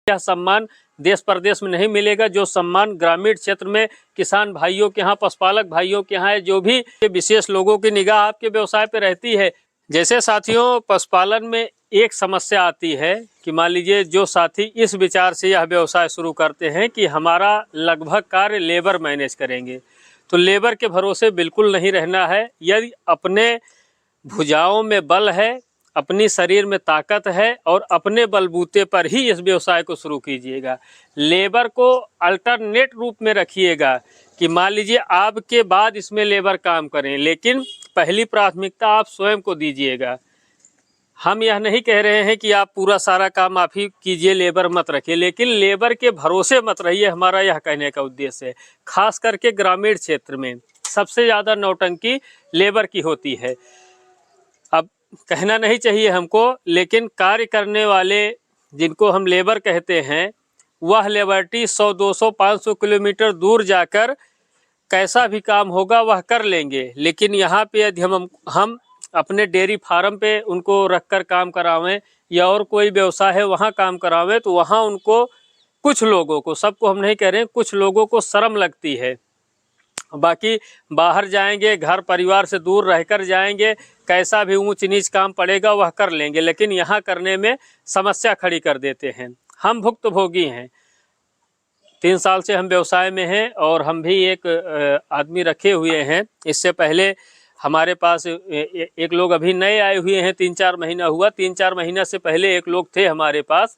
यह सम्मान देश प्रदेश में नहीं मिलेगा जो सम्मान ग्रामीण क्षेत्र में किसान भाइयों के यहाँ, पशुपालक भाइयों के यहाँ है। जो भी विशेष लोगों की निगाह आपके व्यवसाय पे रहती है। जैसे साथियों, पशुपालन में एक समस्या आती है कि मान लीजिए जो साथी इस विचार से यह व्यवसाय शुरू करते हैं कि हमारा लगभग कार्य लेबर मैनेज करेंगे, तो लेबर के भरोसे बिल्कुल नहीं रहना है। यदि अपने भुजाओं में बल है, अपनी शरीर में ताकत है और अपने बलबूते पर ही इस व्यवसाय को शुरू कीजिएगा। लेबर को अल्टरनेट रूप में रखिएगा कि मान लीजिए आपके बाद इसमें लेबर काम करें, लेकिन पहली प्राथमिकता आप स्वयं को दीजिएगा। हम यह नहीं कह रहे हैं कि आप पूरा सारा काम आप ही कीजिए, लेबर मत रखिए, लेकिन लेबर के भरोसे मत रहिए। हमारा यह कहने का उद्देश्य है। खास करके ग्रामीण क्षेत्र में सबसे ज़्यादा नौटंकी लेबर की होती है। अब कहना नहीं चाहिए हमको, लेकिन कार्य करने वाले जिनको हम लेबर कहते हैं, वह लेबर्टी 100, 200, 500 किलोमीटर दूर जाकर कैसा भी काम होगा वह कर लेंगे। लेकिन यहाँ पे यदि हम अपने डेयरी फार्म पे उनको रखकर काम करावें या और कोई व्यवसाय है वहाँ काम करावें, तो वहाँ उनको कुछ लोगों को, सबको हम नहीं कह रहे हैं, कुछ लोगों को शर्म लगती है। बाकी बाहर जाएंगे, घर परिवार से दूर रहकर जाएंगे, कैसा भी ऊंच नीच काम पड़ेगा वह कर लेंगे, लेकिन यहाँ करने में समस्या खड़ी कर देते हैं। हम भुक्तभोगी हैं। 3 साल से हम व्यवसाय में हैं और हम भी एक आदमी रखे हुए हैं। इससे पहले हमारे पास एक लोग अभी नए आए हुए हैं, 3-4 महीना हुआ। 3-4 महीना से पहले एक लोग थे हमारे पास।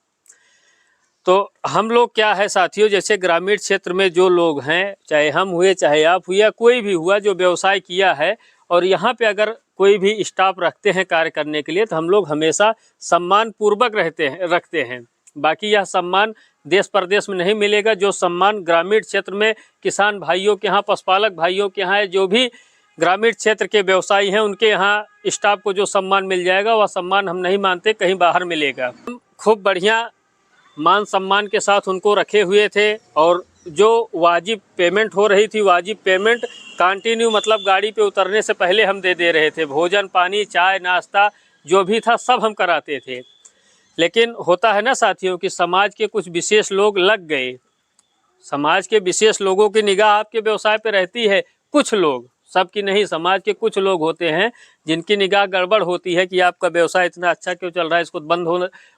तो हम लोग क्या है साथियों, जैसे ग्रामीण क्षेत्र में जो लोग हैं, चाहे हम हुए चाहे आप हुए, कोई भी हुआ जो व्यवसाय किया है, और यहाँ पे अगर कोई भी स्टाफ रखते हैं कार्य करने के लिए, तो हम लोग हमेशा सम्मान पूर्वक रखते हैं। बाकी यह सम्मान देश प्रदेश में नहीं मिलेगा जो सम्मान ग्रामीण क्षेत्र में किसान भाइयों के यहाँ, पशुपालक भाइयों के यहाँ है। जो भी ग्रामीण क्षेत्र के व्यवसायी हैं उनके यहाँ स्टाफ को जो सम्मान मिल जाएगा, वह सम्मान हम नहीं मानते कहीं बाहर मिलेगा। खूब बढ़िया मान सम्मान के साथ उनको रखे हुए थे, और जो वाजिब पेमेंट हो रही थी, वाजिब पेमेंट कंटिन्यू, मतलब गाड़ी पे उतरने से पहले हम दे रहे थे। भोजन पानी, चाय नाश्ता जो भी था सब हम कराते थे। लेकिन होता है ना साथियों कि समाज के कुछ विशेष लोग लग गए। समाज के विशेष लोगों की निगाह आपके व्यवसाय पे रहती है। कुछ लोग, सबकी नहीं, समाज के कुछ लोग होते हैं जिनकी निगाह गड़बड़ होती है कि आपका व्यवसाय इतना अच्छा क्यों चल रहा है, इसको बंद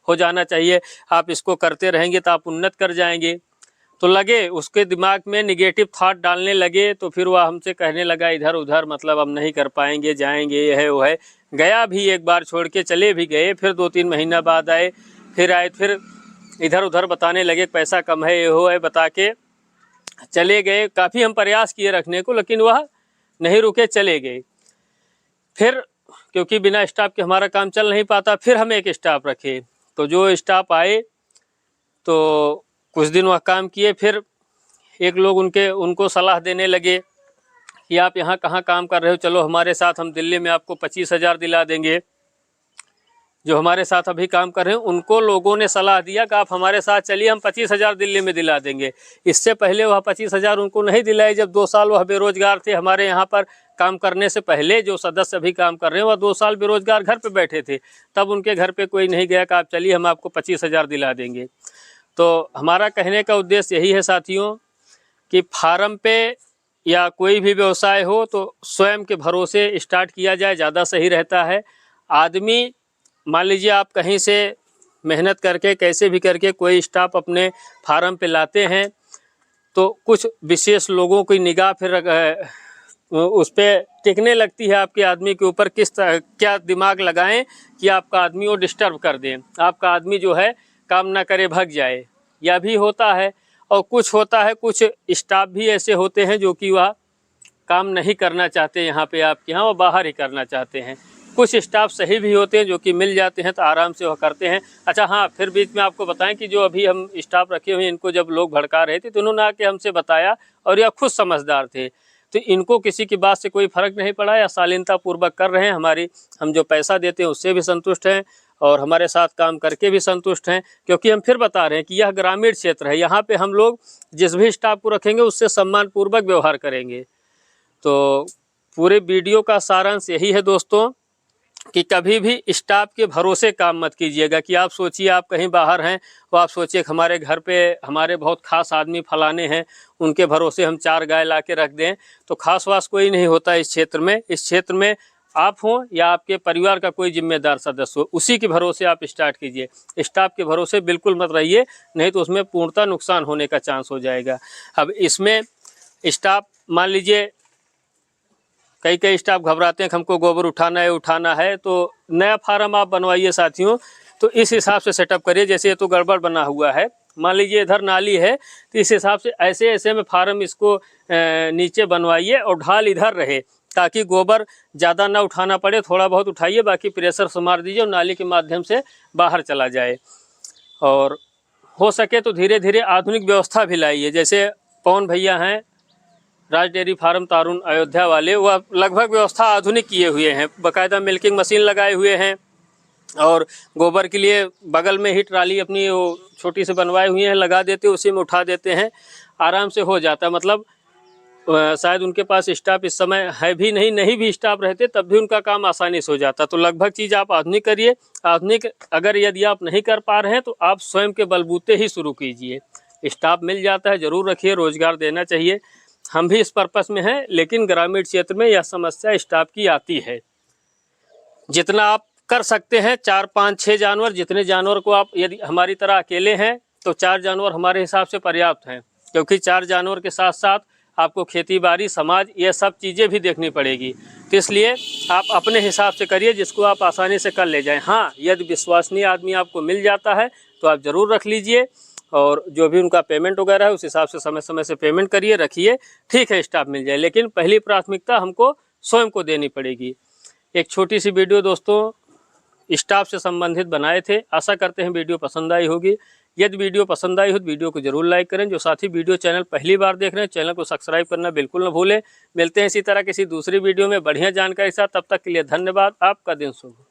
हो जाना चाहिए, आप इसको करते रहेंगे तो आप उन्नत कर जाएंगे। तो लगे उसके दिमाग में निगेटिव थॉट डालने लगे, तो फिर वह हमसे कहने लगा इधर उधर, मतलब अब नहीं कर पाएंगे, जाएंगे, यह है वो है। गया भी, एक बार छोड़ के चले भी गए, फिर 2-3 महीना बाद आए, फिर इधर उधर बताने लगे पैसा कम है, ये हो है, बता के चले गए। काफ़ी हम प्रयास किए रखने को, लेकिन वह नहीं रुके, चले गए। फिर क्योंकि बिना स्टाफ के हमारा काम चल नहीं पाता, फिर हम एक स्टाफ रखे। तो जो स्टाफ आए तो कुछ दिन वह काम किए, फिर एक लोग उनको सलाह देने लगे कि आप यहाँ कहाँ काम कर रहे हो, चलो हमारे साथ, हम दिल्ली में आपको 25,000 दिला देंगे। जो हमारे साथ अभी काम कर रहे हैं उनको लोगों ने सलाह दिया कि आप हमारे साथ चलिए, हम 25,000 दिल्ली में दिला देंगे। इससे पहले वह 25,000 उनको नहीं दिलाए। जब 2 साल वह बेरोजगार थे, हमारे यहाँ पर काम करने से पहले जो सदस्य अभी काम कर रहे हैं वह 2 साल बेरोजगार घर पे बैठे थे, तब उनके घर पे कोई नहीं गया कि आप चलिए हम आपको 25,000 दिला देंगे। तो हमारा कहने का उद्देश्य यही है साथियों कि फार्म पे या कोई भी व्यवसाय हो तो स्वयं के भरोसे स्टार्ट किया जाए, ज़्यादा सही रहता है। आदमी, मान लीजिए आप कहीं से मेहनत करके कैसे भी करके कोई स्टाफ अपने फार्म पे लाते हैं, तो कुछ विशेष लोगों की निगाह फिर उस पर टिकने लगती है आपके आदमी के ऊपर। क्या दिमाग लगाएं कि आपका आदमी वो डिस्टर्ब कर दें, आपका आदमी जो है काम ना करे, भग जाए। यह भी होता है। और कुछ होता है, कुछ स्टाफ भी ऐसे होते हैं जो कि वह काम नहीं करना चाहते यहाँ पे आपके यहाँ, वो बाहर ही करना चाहते हैं। कुछ स्टाफ सही भी होते हैं जो कि मिल जाते हैं तो आराम से वह करते हैं। अच्छा हाँ, फिर बीच में आपको बताएं कि जो अभी हम स्टाफ रखे हुए हैं, इनको जब लोग भड़का रहे थे तो उन्होंने आके हमसे बताया, और यह खुद समझदार थे, तो इनको किसी की बात से कोई फ़र्क नहीं पड़ा, या शालीनता पूर्वक कर रहे हैं। हम जो पैसा देते हैं उससे भी संतुष्ट हैं और हमारे साथ काम करके भी संतुष्ट हैं। क्योंकि हम फिर बता रहे हैं कि यह ग्रामीण क्षेत्र है, यहाँ पे हम लोग जिस भी स्टाफ को रखेंगे उससे सम्मानपूर्वक व्यवहार करेंगे। तो पूरे वीडियो का सारांश यही है दोस्तों कि कभी भी स्टाफ के भरोसे काम मत कीजिएगा। कि आप सोचिए आप कहीं बाहर हैं, तो आप सोचिए कि हमारे घर पे हमारे बहुत खास आदमी फलाने हैं, उनके भरोसे हम 4 गाय ला के रख दें, तो खास वास कोई नहीं होता इस क्षेत्र में। इस क्षेत्र में आप हों या आपके परिवार का कोई जिम्मेदार सदस्य हो, उसी के भरोसे आप स्टार्ट कीजिए। स्टाफ के भरोसे बिल्कुल मत रहिए, नहीं तो उसमें पूर्णतः नुकसान होने का चांस हो जाएगा। अब इसमें स्टाफ मान लीजिए कई स्टाफ घबराते हैं कि हमको गोबर उठाना है, तो नया फार्म आप बनवाइए साथियों, तो इस हिसाब से सेटअप करिए। जैसे ये तो गड़बड़ बना हुआ है, मान लीजिए इधर नाली है, तो इस हिसाब से ऐसे में फार्म इसको नीचे बनवाइए और ढाल इधर रहे, ताकि गोबर ज़्यादा ना उठाना पड़े। थोड़ा बहुत उठाइए, बाकी प्रेशर से मार दीजिए और नाली के माध्यम से बाहर चला जाए। और हो सके तो धीरे धीरे आधुनिक व्यवस्था भी लाइए। जैसे पवन भैया हैं राज डेयरी फार्म तारुण अयोध्या वाले, वह लगभग व्यवस्था आधुनिक किए हुए हैं। बाकायदा मिल्किंग मशीन लगाए हुए हैं और गोबर के लिए बगल में ही ट्राली अपनी वो छोटी सी बनवाए हुई हैं, लगा देते, उसी में उठा देते हैं, आराम से हो जाता है। मतलब शायद उनके पास स्टाफ इस समय है भी नहीं भी स्टाफ रहते तब भी उनका काम आसानी से हो जाता। तो लगभग चीज़ आप आधुनिक करिए। आधुनिक अगर यदि आप नहीं कर पा रहे हैं तो आप स्वयं के बलबूते ही शुरू कीजिए। स्टाफ मिल जाता है, ज़रूर रखिए, रोजगार देना चाहिए। हम भी इस पर्पस में हैं, लेकिन ग्रामीण क्षेत्र में यह समस्या स्टाफ की आती है। जितना आप कर सकते हैं 4, 5, 6 जानवर, जितने जानवर को आप यदि हमारी तरह अकेले हैं तो 4 जानवर हमारे हिसाब से पर्याप्त हैं, क्योंकि 4 जानवर के साथ साथ आपको खेती बाड़ी, समाज, ये सब चीज़ें भी देखनी पड़ेगी। तो इसलिए आप अपने हिसाब से करिए, जिसको आप आसानी से कर ले जाएं। हाँ, यदि विश्वसनीय आदमी आपको मिल जाता है तो आप ज़रूर रख लीजिए, और जो भी उनका पेमेंट वगैरह है उस हिसाब से समय समय से पेमेंट करिए, रखिए। ठीक है, स्टाफ मिल जाए, लेकिन पहली प्राथमिकता हमको स्वयं को देनी पड़ेगी। एक छोटी सी वीडियो दोस्तों स्टाफ से संबंधित बनाए थे। आशा करते हैं वीडियो पसंद आई होगी। यदि वीडियो पसंद आई हो तो वीडियो को जरूर लाइक करें। जो साथी वीडियो चैनल पहली बार देख रहे हैं, चैनल को सब्सक्राइब करना बिल्कुल न भूलें। मिलते हैं इसी तरह किसी दूसरी वीडियो में बढ़िया जानकारी के साथ। तब तक के लिए धन्यवाद। आपका दिन शुभ हो।